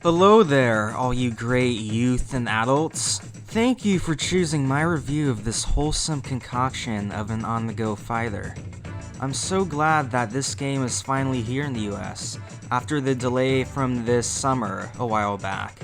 Hello there, all you great youth and adults. Thank you for choosing my review of this wholesome concoction of an on-the-go fighter. I'm so glad that this game is finally here in the US, after the delay from this summer a while back.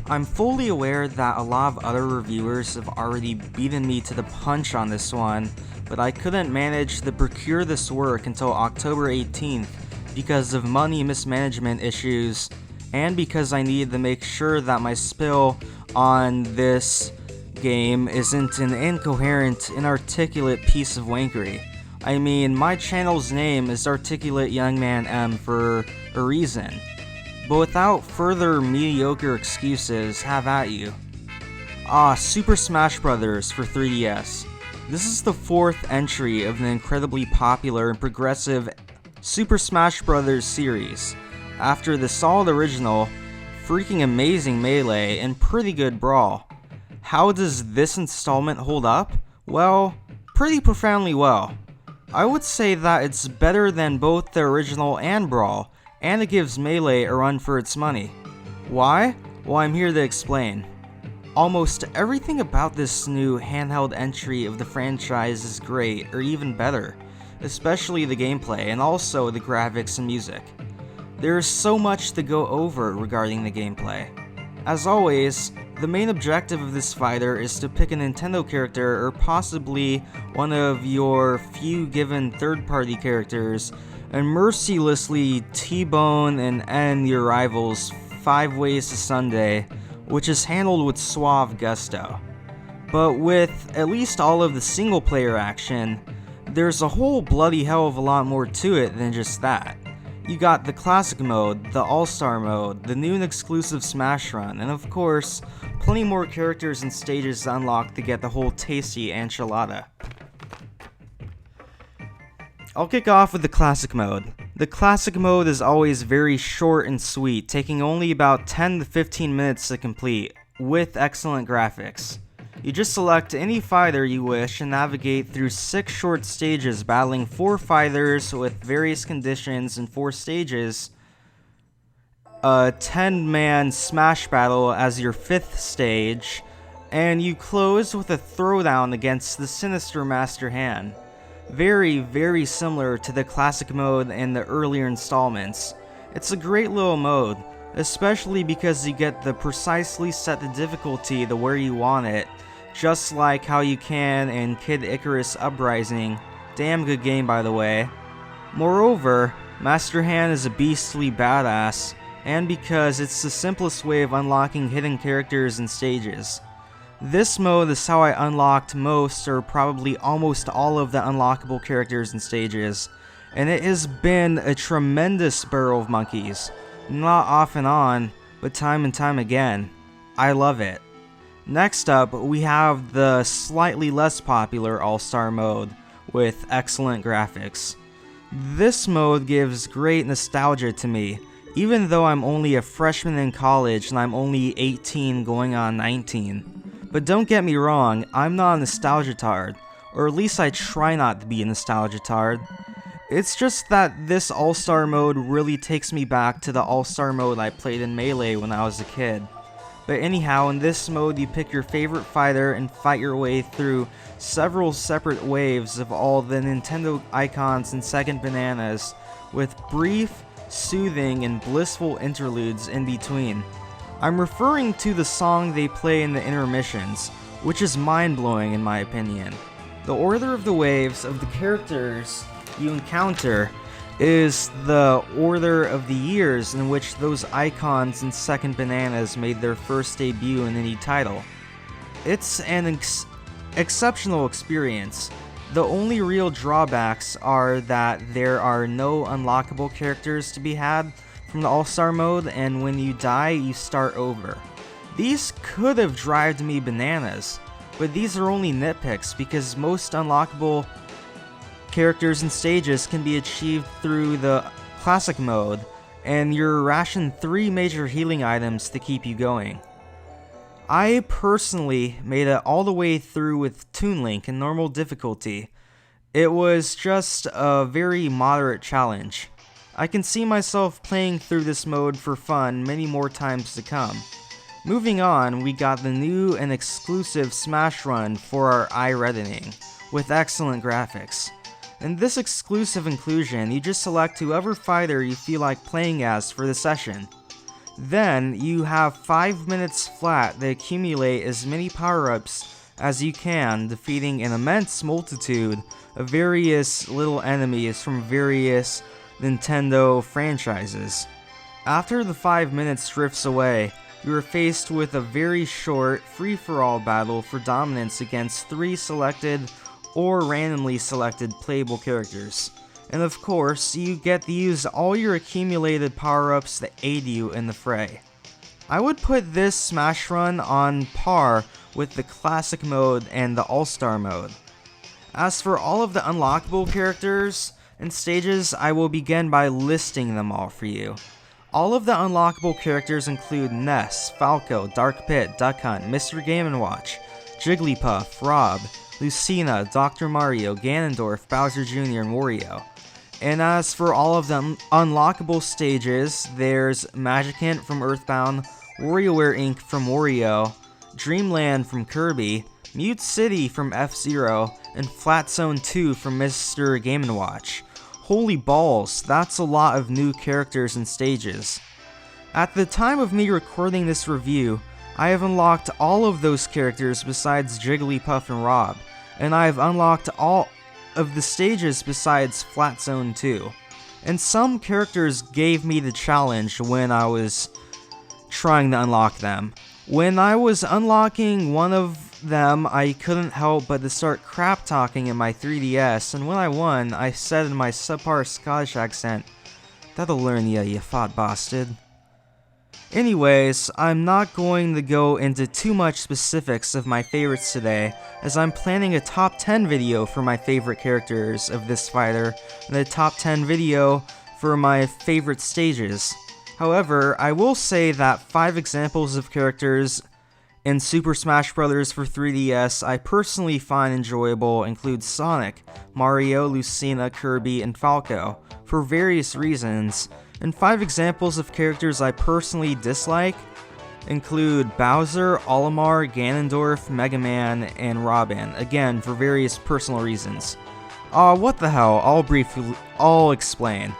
I'm fully aware that a lot of other reviewers have already beaten me to the punch on this one, but I couldn't manage to procure this work until October 18th because of money mismanagement issues and because I needed to make sure that my spill on this game isn't an incoherent, inarticulate piece of wankery. I mean, my channel's name is ArticulateYoungMan M for a reason. But without further mediocre excuses, have at you. Super Smash Bros. For 3DS. This is the fourth entry of the incredibly popular and progressive Super Smash Bros. Series. After the solid original, freaking amazing Melee, and pretty good Brawl. How does this installment hold up? Well, pretty profoundly well. I would say that it's better than both the original and Brawl, and it gives Melee a run for its money. Why? Well, I'm here to explain. Almost everything about this new handheld entry of the franchise is great, or even better, especially the gameplay and also the graphics and music. There is so much to go over regarding the gameplay. As always, the main objective of this fighter is to pick a Nintendo character or possibly one of your few given third-party characters and mercilessly T-bone and end your rivals 5 ways to Sunday, which is handled with suave gusto. But with at least all of the single-player action, there's a whole bloody hell of a lot more to it than just that. You got the classic mode, the all-star mode, the new and exclusive Smash Run, and of course, plenty more characters and stages to unlock to get the whole tasty enchilada. I'll kick off with the classic mode. The classic mode is always very short and sweet, taking only about 10 to 15 minutes to complete, with excellent graphics. You just select any fighter you wish and navigate through 6 short stages battling 4 fighters with various conditions in 4 stages, a 10-man smash battle as your 5th stage, and you close with a throwdown against the sinister Master Hand. Very, very similar to the classic mode in the earlier installments. It's a great little mode, especially because you get the precisely set the difficulty to where you want it, just like how you can in Kid Icarus Uprising. Damn good game, by the way. Moreover, Master Hand is a beastly badass, and because it's the simplest way of unlocking hidden characters and stages. This mode is how I unlocked most, or probably almost all of the unlockable characters and stages, and it has been a tremendous barrel of monkeys. Not off and on, but time and time again. I love it. Next up, we have the slightly less popular All-Star mode, with excellent graphics. This mode gives great nostalgia to me, even though I'm only a freshman in college and I'm only 18 going on 19. But don't get me wrong, I'm not a nostalgia-tard, or at least I try not to be a nostalgia-tard. It's just that this All-Star mode really takes me back to the All-Star mode I played in Melee when I was a kid. But anyhow, in this mode you pick your favorite fighter and fight your way through several separate waves of all the Nintendo icons and second bananas, with brief, soothing, and blissful interludes in between. I'm referring to the song they play in the intermissions, which is mind-blowing in my opinion. The order of the waves of the characters you encounter is the order of the years in which those icons and second bananas made their first debut in any title. It's an exceptional experience. The only real drawbacks are that there are no unlockable characters to be had from the All-Star mode, and when you die, you start over. These could have driven me bananas, but these are only nitpicks because most unlockable characters and stages can be achieved through the classic mode, and you're rationed 3 major healing items to keep you going. I personally made it all the way through with Toon Link in normal difficulty. It was just a very moderate challenge. I can see myself playing through this mode for fun many more times to come. Moving on, we got the new and exclusive Smash Run for our eye reddening, with excellent graphics. In this exclusive inclusion, you just select whoever fighter you feel like playing as for the session. Then, you have 5 minutes flat to accumulate as many power-ups as you can, defeating an immense multitude of various little enemies from various Nintendo franchises. After the 5 minutes drifts away, you are faced with a very short, free-for-all battle for dominance against 3 selected or randomly selected playable characters. And of course, you get to use all your accumulated power-ups that aid you in the fray. I would put this Smash Run on par with the Classic mode and the All-Star mode. As for all of the unlockable characters and stages, I will begin by listing them all for you. All of the unlockable characters include Ness, Falco, Dark Pit, Duck Hunt, Mr. Game & Watch, Jigglypuff, Rob, Lucina, Dr. Mario, Ganondorf, Bowser Jr., and Wario. And as for all of the unlockable stages, there's Magicant from Earthbound, WarioWare Inc. from Wario, Dreamland from Kirby, Mute City from F-Zero, and Flat Zone 2 from Mr. Game & Watch. Holy balls, that's a lot of new characters and stages. At the time of me recording this review, I have unlocked all of those characters besides Jigglypuff and Rob, and I have unlocked all of the stages besides Flat Zone 2. And some characters gave me the challenge when I was trying to unlock them. When I was unlocking one of them, I couldn't help but to start crap talking in my 3DS, and when I won, I said in my subpar Scottish accent, "That'll learn ya, you fat bastard." Anyways, I'm not going to go into too much specifics of my favorites today, as I'm planning a top 10 video for my favorite characters of this fighter, and a top 10 video for my favorite stages. However, I will say that 5 examples of characters in Super Smash Bros. For 3DS I personally find enjoyable include Sonic, Mario, Lucina, Kirby, and Falco, for various reasons, and 5 examples of characters I personally dislike include Bowser, Olimar, Ganondorf, Mega Man, and Robin, again for various personal reasons. What the hell, I'll explain.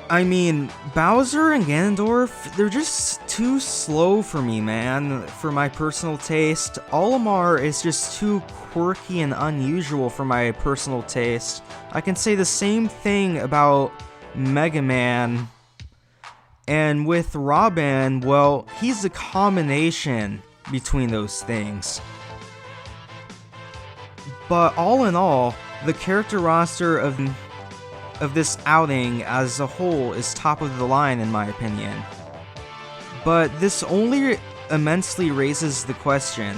I mean, Bowser and Ganondorf, they're just too slow for me, man, for my personal taste. Olimar is just too quirky and unusual for my personal taste. I can say the same thing about Mega Man. And with Robin, well, he's a combination between those things. But all in all, the character roster of this outing as a whole is top of the line in my opinion. But this only immensely raises the question,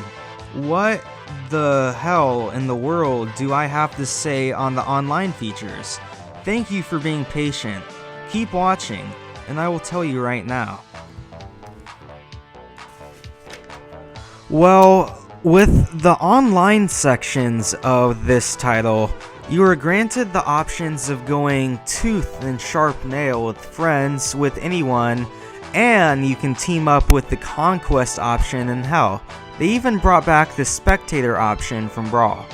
what the hell in the world do I have to say on the online features? Thank you for being patient. Keep watching, and I will tell you right now. Well, with the online sections of this title, you are granted the options of going tooth and sharp nail with friends, with anyone, and you can team up with the conquest option, and hell, they even brought back the spectator option from Brawl.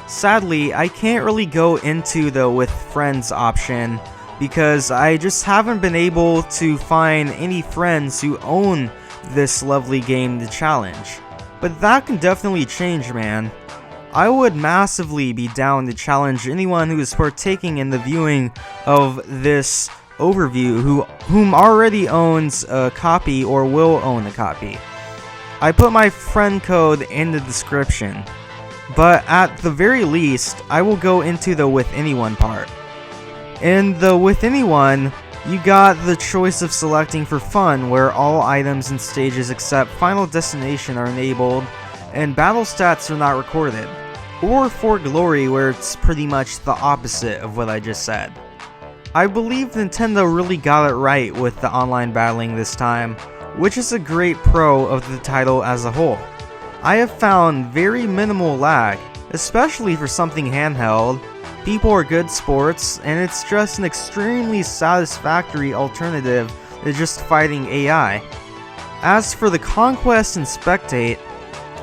Sadly, I can't really go into the with friends option because I just haven't been able to find any friends who own this lovely game to challenge. But that can definitely change, man. I would massively be down to challenge anyone who is partaking in the viewing of this overview whom already owns a copy or will own a copy. I put my friend code in the description, but at the very least, I will go into the with anyone part. In the with anyone, you got the choice of selecting for fun, where all items and stages except Final Destination are enabled, and battle stats are not recorded, or for glory, where it's pretty much the opposite of what I just said. I believe Nintendo really got it right with the online battling this time, which is a great pro of the title as a whole. I have found very minimal lag, especially for something handheld. people are good sports, and it's just an extremely satisfactory alternative to just fighting AI. As for the Conquest and Spectate,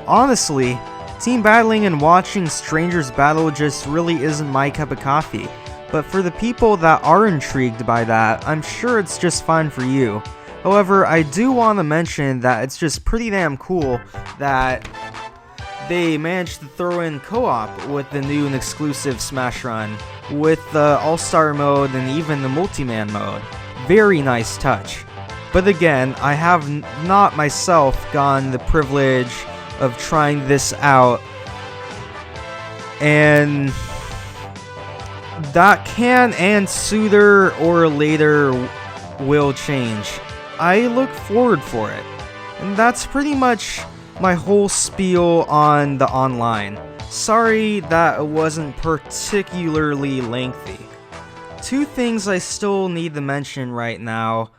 honestly, team battling and watching strangers battle just really isn't my cup of coffee. But for the people that are intrigued by that, I'm sure it's just fine for you. However, I do want to mention that it's just pretty damn cool that they managed to throw in co-op with the new and exclusive Smash Run, with the All-Star mode and even the Multi-Man mode. Very nice touch. But again, I have not myself gotten the privilege of trying this out, and that can and sooner or later will change. I look forward for it. And that's pretty much my whole spiel on the online. Sorry that it wasn't particularly lengthy. Two things I still need to mention right now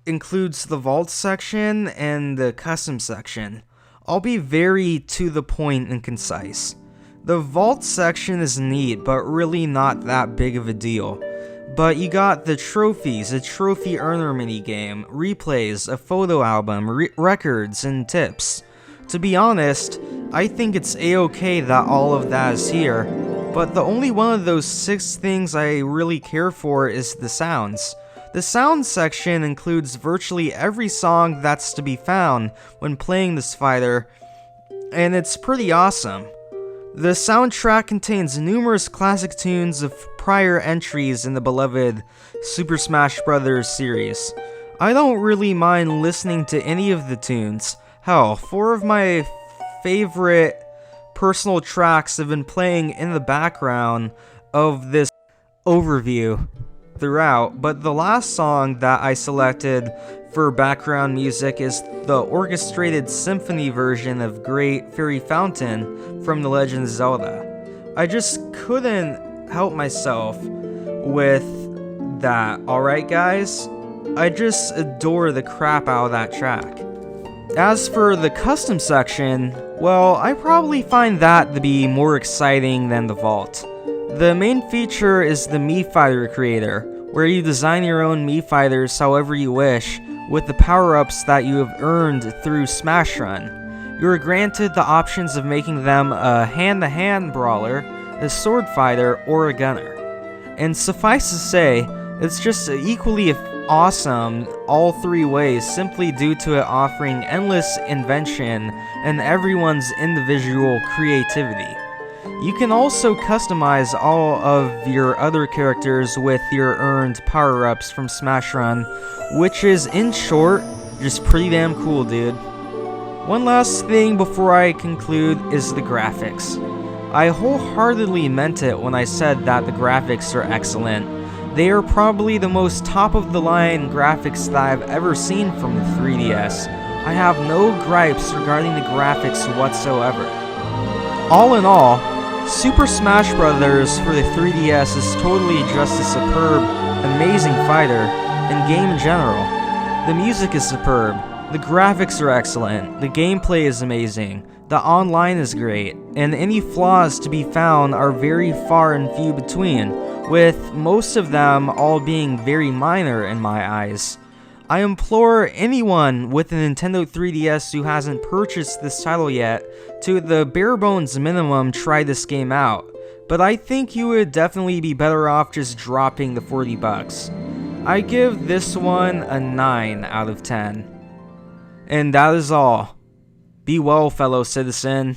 includes the vault section and the custom section. I'll be very to the point and concise. The vault section is neat, but really not that big of a deal. But you got the trophies, a trophy earner minigame, replays, a photo album, records, and tips. To be honest, I think it's a-okay that all of that is here, but the only one of those 6 things I really care for is the sounds. The sound section includes virtually every song that's to be found when playing this fighter, and it's pretty awesome. The soundtrack contains numerous classic tunes of prior entries in the beloved Super Smash Bros. Series. I don't really mind listening to any of the tunes. Hell, 4 of my favorite personal tracks have been playing in the background of this overview throughout, but the last song that I selected for background music is the orchestrated symphony version of Great Fairy Fountain from The Legend of Zelda. I just couldn't help myself with that, alright guys? I just adore the crap out of that track. As for the custom section, well, I probably find that to be more exciting than the vault. The main feature is the Mii Fighter Creator, where you design your own Mii Fighters however you wish, with the power-ups that you have earned through Smash Run. You are granted the options of making them a hand-to-hand brawler, a sword fighter, or a gunner. And suffice to say, it's just equally awesome all 3 ways, simply due to it offering endless invention and everyone's individual creativity. You can also customize all of your other characters with your earned power-ups from Smash Run, which is, in short, just pretty damn cool, dude. One last thing before I conclude is the graphics. I wholeheartedly meant it when I said that the graphics are excellent. They are probably the most top-of-the-line graphics that I've ever seen from the 3DS. I have no gripes regarding the graphics whatsoever. All in all, Super Smash Bros. For the 3DS is totally just a superb, amazing fighter, and game in general. The music is superb, the graphics are excellent, the gameplay is amazing, the online is great, and any flaws to be found are very far and few between, with most of them all being very minor in my eyes. I implore anyone with a Nintendo 3DS who hasn't purchased this title yet to, at the bare bones minimum, try this game out, but I think you would definitely be better off just dropping the $40. I give this one a 9 out of 10. And that is all. Be well, fellow citizen.